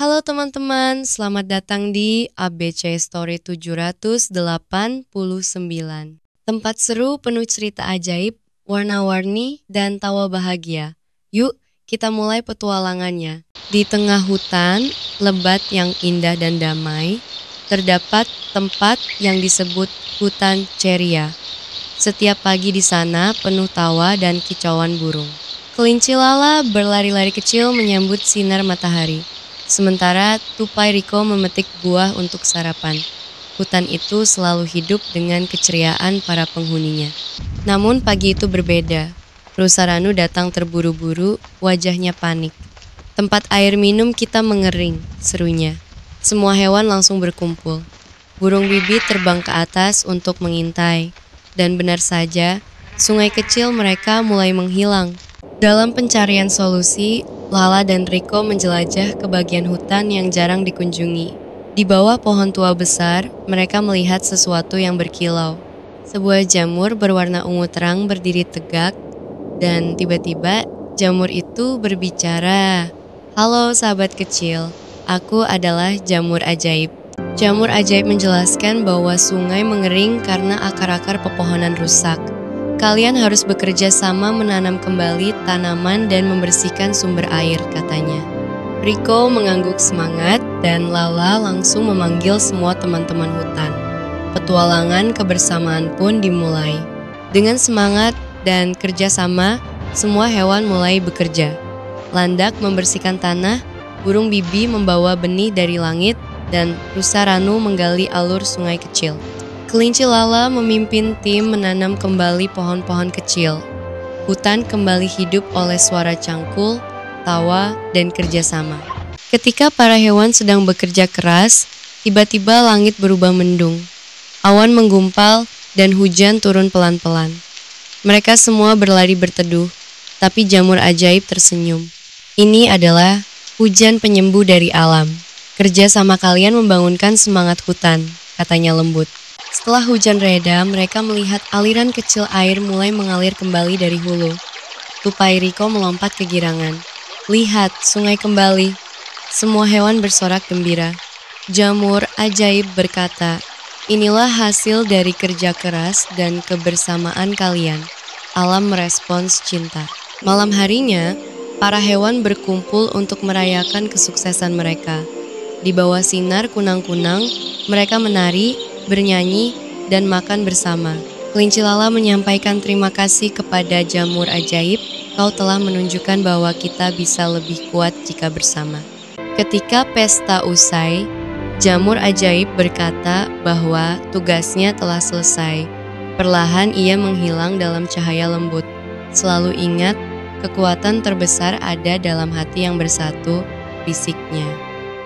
Halo teman-teman, selamat datang di ABC Story 789. Tempat seru penuh cerita ajaib, warna-warni, dan tawa bahagia. Yuk, kita mulai petualangannya. Di tengah hutan, lebat yang indah dan damai, terdapat tempat yang disebut hutan ceria. Setiap pagi di sana penuh tawa dan kicauan burung. Kelinci Lala berlari-lari kecil menyambut sinar matahari. Sementara tupai Riko memetik buah untuk sarapan. Hutan itu selalu hidup dengan keceriaan para penghuninya. Namun pagi itu berbeda. Rusa Ranu datang terburu-buru, wajahnya panik. Tempat air minum kita mengering, serunya. Semua hewan langsung berkumpul. Burung bibi terbang ke atas untuk mengintai. Dan benar saja, sungai kecil mereka mulai menghilang. Dalam pencarian solusi, Lala dan Riko menjelajah ke bagian hutan yang jarang dikunjungi. Di bawah pohon tua besar, mereka melihat sesuatu yang berkilau. Sebuah jamur berwarna ungu terang berdiri tegak, dan tiba-tiba jamur itu berbicara. Halo sahabat kecil, aku adalah jamur ajaib. Jamur ajaib menjelaskan bahwa sungai mengering karena akar-akar pepohonan rusak. Kalian harus bekerja sama menanam kembali tanaman dan membersihkan sumber air, katanya. Riko mengangguk semangat dan Lala langsung memanggil semua teman-teman hutan. Petualangan kebersamaan pun dimulai. Dengan semangat dan kerjasama, semua hewan mulai bekerja. Landak membersihkan tanah, burung bibi membawa benih dari langit, dan Rusa Ranu menggali alur sungai kecil. Kelinci Lala memimpin tim menanam kembali pohon-pohon kecil. Hutan kembali hidup oleh suara cangkul, tawa, dan kerjasama. Ketika para hewan sedang bekerja keras, tiba-tiba langit berubah mendung. Awan menggumpal dan hujan turun pelan-pelan. Mereka semua berlari berteduh, tapi jamur ajaib tersenyum. Ini adalah hujan penyembuh dari alam. Kerja sama kalian membangunkan semangat hutan, katanya lembut. Setelah hujan reda, mereka melihat aliran kecil air mulai mengalir kembali dari hulu. Tupai Riko melompat kegirangan. Lihat, sungai kembali. Semua hewan bersorak gembira. Jamur ajaib berkata, inilah hasil dari kerja keras dan kebersamaan kalian. Alam merespons cinta. Malam harinya, para hewan berkumpul untuk merayakan kesuksesan mereka. Di bawah sinar kunang-kunang, mereka menari, bernyanyi, dan makan bersama. Kelinci Lala menyampaikan terima kasih kepada jamur ajaib, kau telah menunjukkan bahwa kita bisa lebih kuat jika bersama. Ketika pesta usai, jamur ajaib berkata bahwa tugasnya telah selesai. Perlahan ia menghilang dalam cahaya lembut. Selalu ingat, kekuatan terbesar ada dalam hati yang bersatu, bisiknya.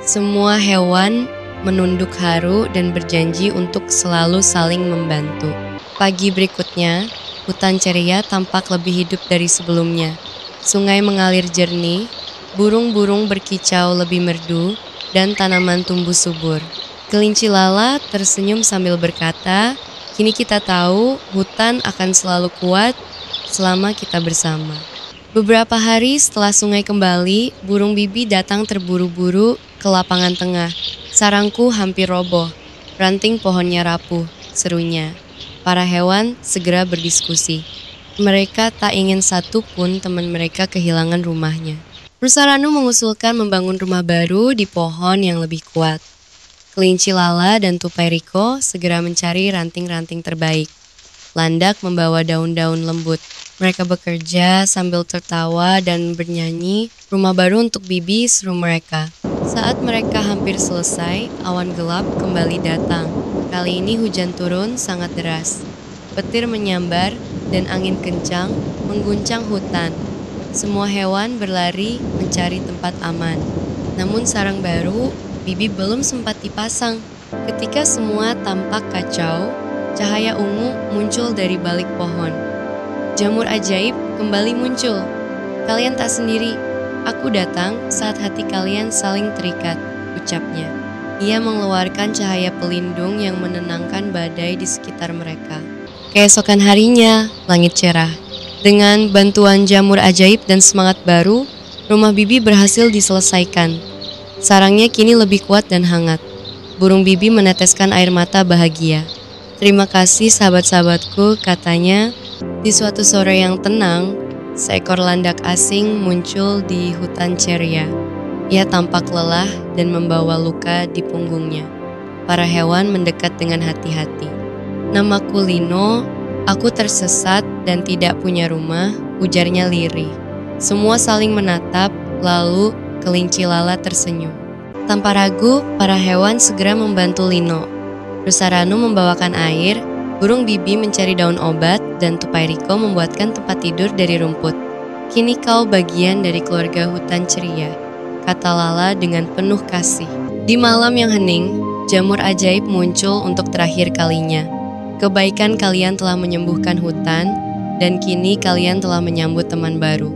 Semua hewan menunduk haru dan berjanji untuk selalu saling membantu. Pagi berikutnya, hutan ceria tampak lebih hidup dari sebelumnya. Sungai mengalir jernih, burung-burung berkicau lebih merdu, dan tanaman tumbuh subur. Kelinci Lala tersenyum sambil berkata, kini kita tahu hutan akan selalu kuat selama kita bersama. Beberapa hari setelah sungai kembali, burung bibi datang terburu-buru ke lapangan tengah. Sarangku hampir roboh, ranting pohonnya rapuh, serunya. Para hewan segera berdiskusi. Mereka tak ingin satu pun teman mereka kehilangan rumahnya. Rusa Ranu mengusulkan membangun rumah baru di pohon yang lebih kuat. Kelinci Lala dan tupai Riko segera mencari ranting-ranting terbaik. Landak membawa daun-daun lembut. Mereka bekerja sambil tertawa dan bernyanyi. Rumah baru untuk bibi seru mereka. Saat mereka hampir selesai, awan gelap kembali datang. Kali ini hujan turun sangat deras. Petir menyambar dan angin kencang mengguncang hutan. Semua hewan berlari mencari tempat aman. Namun sarang baru, bibi belum sempat dipasang. Ketika semua tampak kacau, cahaya ungu muncul dari balik pohon. Jamur ajaib kembali muncul. Kalian tak sendiri. Aku datang saat hati kalian saling terikat, ucapnya. Ia mengeluarkan cahaya pelindung yang menenangkan badai di sekitar mereka. Keesokan harinya, langit cerah. Dengan bantuan jamur ajaib dan semangat baru, rumah bibi berhasil diselesaikan. Sarangnya kini lebih kuat dan hangat. Burung bibi meneteskan air mata bahagia. Terima kasih sahabat-sahabatku, katanya. Di suatu sore yang tenang, seekor landak asing muncul di hutan ceria. Ia tampak lelah dan membawa luka di punggungnya. Para hewan mendekat dengan hati-hati. Namaku Lino, aku tersesat dan tidak punya rumah, ujarnya lirih. Semua saling menatap, lalu kelinci Lala tersenyum. Tanpa ragu, para hewan segera membantu Lino. Rusa Ranu membawakan air, burung bibi mencari daun obat, dan tupai Riko membuatkan tempat tidur dari rumput. Kini kau bagian dari keluarga hutan ceria, kata Lala dengan penuh kasih. Di malam yang hening, jamur ajaib muncul untuk terakhir kalinya. Kebaikan kalian telah menyembuhkan hutan, dan kini kalian telah menyambut teman baru.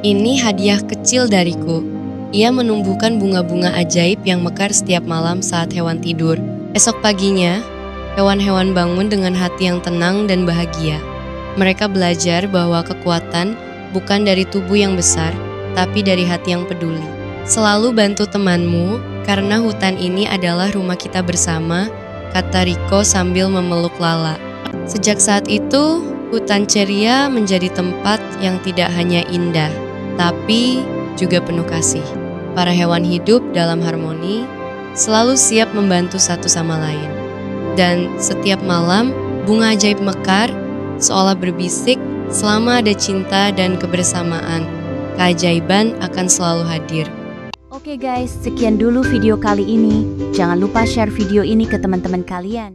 Ini hadiah kecil dariku. Ia menumbuhkan bunga-bunga ajaib yang mekar setiap malam saat hewan tidur. Esok paginya, hewan-hewan bangun dengan hati yang tenang dan bahagia. Mereka belajar bahwa kekuatan bukan dari tubuh yang besar, tapi dari hati yang peduli. Selalu bantu temanmu, karena hutan ini adalah rumah kita bersama, kata Riko sambil memeluk Lala. Sejak saat itu, hutan ceria menjadi tempat yang tidak hanya indah, tapi juga penuh kasih. Para hewan hidup dalam harmoni, selalu siap membantu satu sama lain. Dan setiap malam, bunga ajaib mekar, seolah berbisik, selama ada cinta dan kebersamaan, keajaiban akan selalu hadir. Oke guys, sekian dulu video kali ini. Jangan lupa share video ini ke teman-teman kalian.